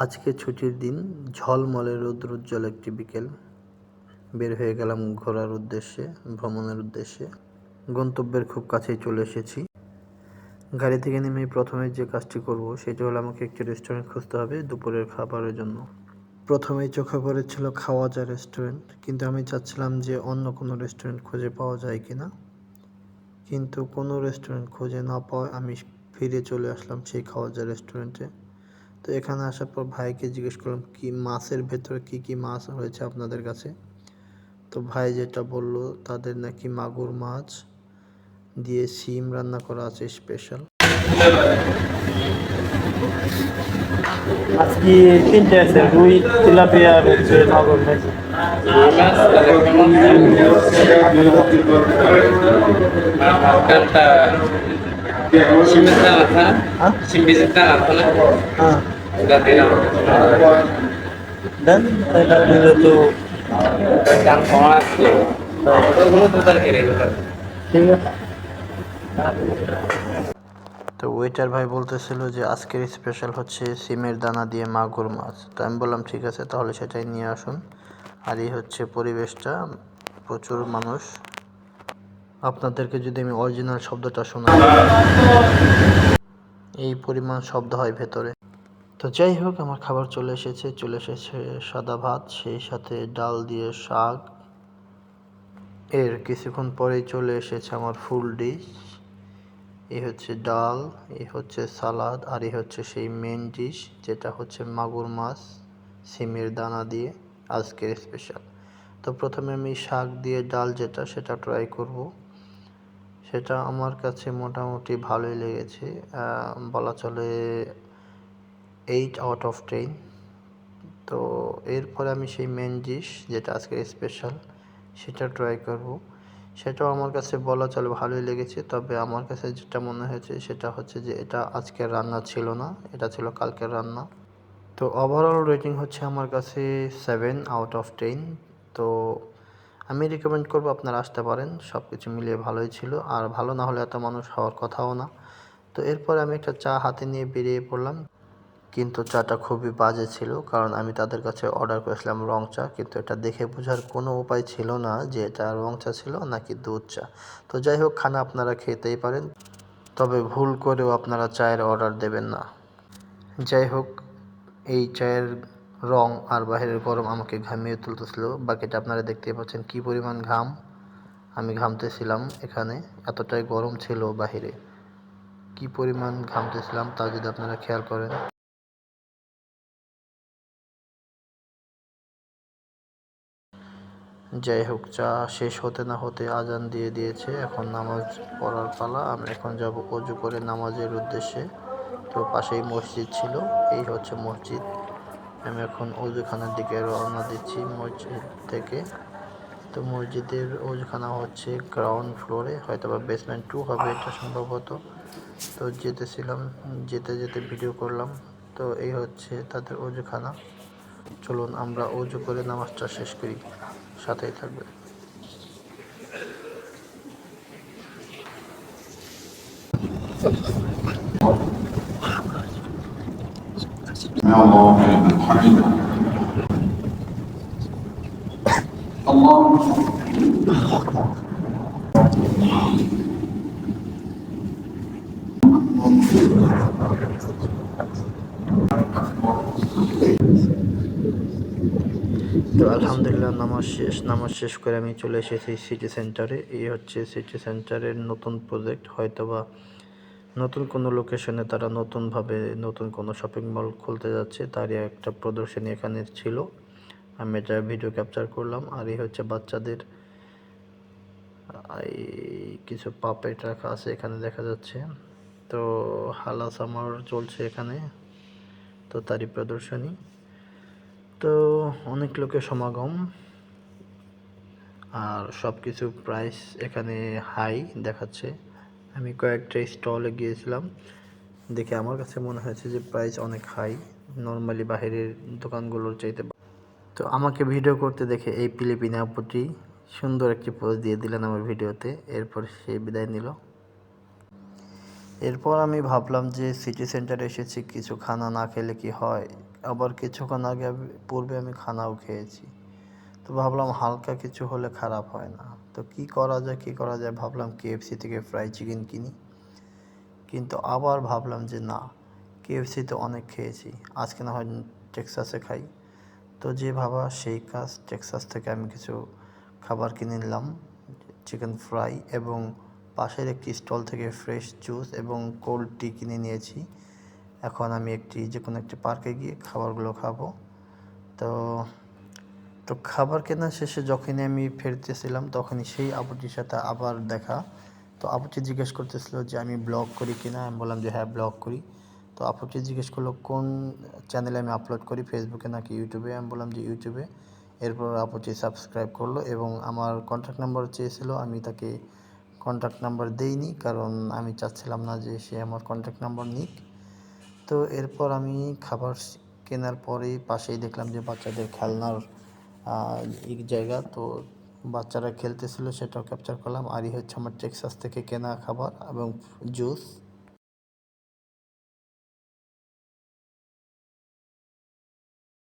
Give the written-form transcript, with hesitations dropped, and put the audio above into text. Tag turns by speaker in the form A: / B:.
A: আজকে ছুটির দিন, ঝলমলে রৌদ্রোজ্জ্বল একটি বিকেল। বের হয়ে গেলাম ঘোরার উদ্দেশ্যে, ভ্রমণের উদ্দেশ্যে। গন্তব্যের খুব কাছেই চলে এসেছি। গাড়ি থেকে নেমেই প্রথমে যে কাজটি করব সেটি হলো আমাকে একটি রেস্টুরেন্ট খুঁজতে হবে দুপুরের খাবারের জন্য। প্রথমেই চোখে পড়েছিল খাওয়াজা রেস্টুরেন্ট, কিন্তু আমি চাচ্ছিলাম যে অন্য কোনো রেস্টুরেন্ট খুঁজে পাওয়া যায় কিনা, কিন্তু কোনো রেস্টুরেন্ট খুঁজে না পাওয়ায় আমি ফিরে চলে আসলাম সেই খাওয়াজা রেস্টুরেন্টে। তো এখানে আসার পর ভাইকে জিজ্ঞেস করলাম কি মাছের ভেতরে কি মাছ রয়েছে আপনাদের কাছে। তো ভাই যেটা বলল, তাদের নাকি মাগুর মাছ দিয়ে শিম রান্না করা আছে স্পেশাল।
B: আজকে তিনটে আছে, রুই, তেলাপিয়া আর হচ্ছে মাগুর মাছ। দেন এটা দিলে তো ঠিক আছে।
A: তো ওয়েটার ভাই বলতেছিল যে আজকের স্পেশাল হচ্ছে সিমের দানা দিয়ে মাগুর মাছ। তো আমি বললাম ঠিক আছে, তাহলে সেটাই নিয়ে আসুন। আর এই হচ্ছে পরিবেশটা, প্রচুর মানুষ। আপনাদেরকে যদি আমি অরিজিনাল শব্দটা শোনাই, এই পরিমাণ শব্দ হয় ভেতরে। তো যাই হোক, আমার খাবার চলে এসেছে সাদা ভাত, সেই সাথে ডাল দিয়ে শাক। এর কিছুক্ষণ পরেই চলে এসেছে আমার ফুল ডিশ। এই হচ্ছে ডাল, এই হচ্ছে সালাদ, আর এই হচ্ছে সেই মেন ডিশ যেটা হচ্ছে মাগুর মাছ সিমের দানা দিয়ে আজকের স্পেশাল। তো প্রথমে আমি শাক দিয়ে ডাল সেটা ট্রাই করব। সেটা আমার কাছে মোটামুটি ভালোই লেগেছে, বলা চলে 8/10। তো এরপরে আমি সেই মেন ডিশ যেটা আজকের স্পেশাল সেটা ট্রাই করব। সেটাও আমার কাছে বলা চলে ভালোই লেগেছে, তবে আমার কাছে যেটা মনে হয়েছে সেটা হচ্ছে যে এটা আজকের রান্না ছিল না, এটা ছিল কালকের রান্না। তো ওভারঅল রেটিং হচ্ছে আমার কাছে 7/10। তো আমি রিকমেন্ড করবো আপনারা আসতে পারেন, সব কিছু মিলিয়ে ভালোই ছিল, আর ভালো না হলে এত মানুষ হওয়ার কথাও না। তো এরপর আমি একটা চা হাতে নিয়ে বেরিয়ে পড়লাম, কিন্তু চাটা খুবই বাজে ছিল, কারণ আমি তাদের কাছে অর্ডার করেছিলাম রং চা, কিন্তু এটা দেখে বোঝার কোনো উপায় ছিল না যে এটা রং চা ছিল নাকি দুধ চা। তো যাই হোক, খানা আপনারা খেতেই পারেন, তবে ভুল করেও আপনারা চায়ের অর্ডার দেবেন না। যাই হোক, এই চায়ের রং আর বাইরের গরম আমাকে ঘামিয়ে তুলতেছিল। বাকিটা আপনারা দেখতেই পাচ্ছেন কী পরিমাণ ঘাম আমি ঘামতেছিলাম এখানে, এতটাই গরম ছিল বাহিরে। কী পরিমাণ ঘামতেছিলাম তা যদি আপনারা খেয়াল করেন। যাই হোক, চা শেষ হতে না হতে আজান দিয়ে দিয়েছে, এখন নামাজ পড়ার পালা। আমি এখন যাব অজু করে নামাজের উদ্দেশ্যে। তো পাশেই মসজিদ ছিল, এই হচ্ছে মসজিদ। আমি এখন অজুখানার দিকে রওনা দিচ্ছি মসজিদ থেকে। তো মসজিদের অজুখানা হচ্ছে গ্রাউন্ড ফ্লোরে, হয়তো বা বেসমেন্ট 2 হবে এটা সম্ভবত। তো যেতেছিলাম, যেতে যেতে ভিডিও করলাম। তো এই হচ্ছে তাদের অজুখানা। চলুন আমরা অজু করে নামাজটা শেষ করি, সাথেই থাকবে।
C: الله لمن حمده الله
A: তো আলহামদুলিল্লাহ, নামাজ শেষ করে আমি চলে এসেছি সিটি সেন্টারে। এই হচ্ছে সিটি সেন্টারের নতুন প্রজেক্ট, হয়তোবা নতুন কোনো লোকেশনে তারা নতুনভাবে নতুন কোনো শপিং মল খুলতে যাচ্ছে, তারই একটা প্রদর্শনী এখানে ছিল। আমি এটা ভিডিও ক্যাপচার করলাম। আর এই হচ্ছে বাচ্চাদের এই কিছু পাপেট রাখা আছে এখানে দেখা যাচ্ছে। তো হালা সামার চলছে এখানে, তো তারই প্রদর্শনী। তো অনেক লোকের সমাগম, আর সব কিছু প্রাইস এখানে হাই দেখাচ্ছে। আমি কয়েকটা স্টলে গিয়েছিলাম, দেখে আমার কাছে মনে হয়েছে যে প্রাইস অনেক হাই, নর্মালি বাইরের দোকানগুলোর চাইতে। তো আমাকে ভিডিও করতে দেখে এই ফিলিপিনা আপুটি সুন্দর একটি পোজ দিয়ে দিলেন আমার ভিডিওতে, এরপর সে বিদায় নিল। এরপর আমি ভাবলাম যে সিটি সেন্টারে এসেছি, কিছু খানা না খেলে কি হয়, আবার কিছুক্ষণ আগে পূর্বে আমি খানাও খেয়েছি। তো ভাবলাম হালকা কিছু হলে খারাপ হয় না। তো কী করা যায় ভাবলাম কেএফসি থেকে ফ্রাই চিকেন কিনি। কিন্তু আবার ভাবলাম যে না, কেএফসিতে অনেক খেয়েছি, আজকে না হয় টেক্সাসে খাই। তো যে ভাবা সেই কাজ, টেক্সাস থেকে আমি কিছু খাবার কিনে নিলাম, চিকেন ফ্রাই, এবং পাশের একটি স্টল থেকে ফ্রেশ জুস এবং কোল্ড টি কিনে নিয়েছি। এখন আমি যে কোনো একটি পার্কে গিয়ে খাবারগুলো খাবো। তো তো খাবার কেনা শেষে যখনই আমি ফিরতেছিলাম তখনই সেই আপুটির সাথে আবার দেখা। তো আপুটি জিজ্ঞেস করতেছিল যে আমি ব্লগ করি কিনা। আমি বললাম যে হ্যাঁ, ব্লগ করি। তো আপুটি জিজ্ঞেস করলো কোন চ্যানেলে আমি আপলোড করি, ফেসবুকে নাকি ইউটিউবে। আমি বললাম যে ইউটিউবে। এরপর আপুটি সাবস্ক্রাইব করলো এবং আমার কন্ট্যাক্ট নাম্বার চেয়েছিল। আমি তাকে কন্ট্যাক্ট নাম্বার দেইনি, কারণ আমি চাচ্ছিলাম না যে সে আমার কন্ট্যাক্ট নাম্বার নিক। তো এরপর আমি খাবার কেনার পরেই পাশেই দেখলাম যে বাচ্চাদের খেলনার এক জায়গা। তো বাচ্চারা খেলতেছিল, সেটাও ক্যাপচার করলাম। আর এই হচ্ছে আমার টেক্সাস থেকে কেনা খাবার এবং জুস।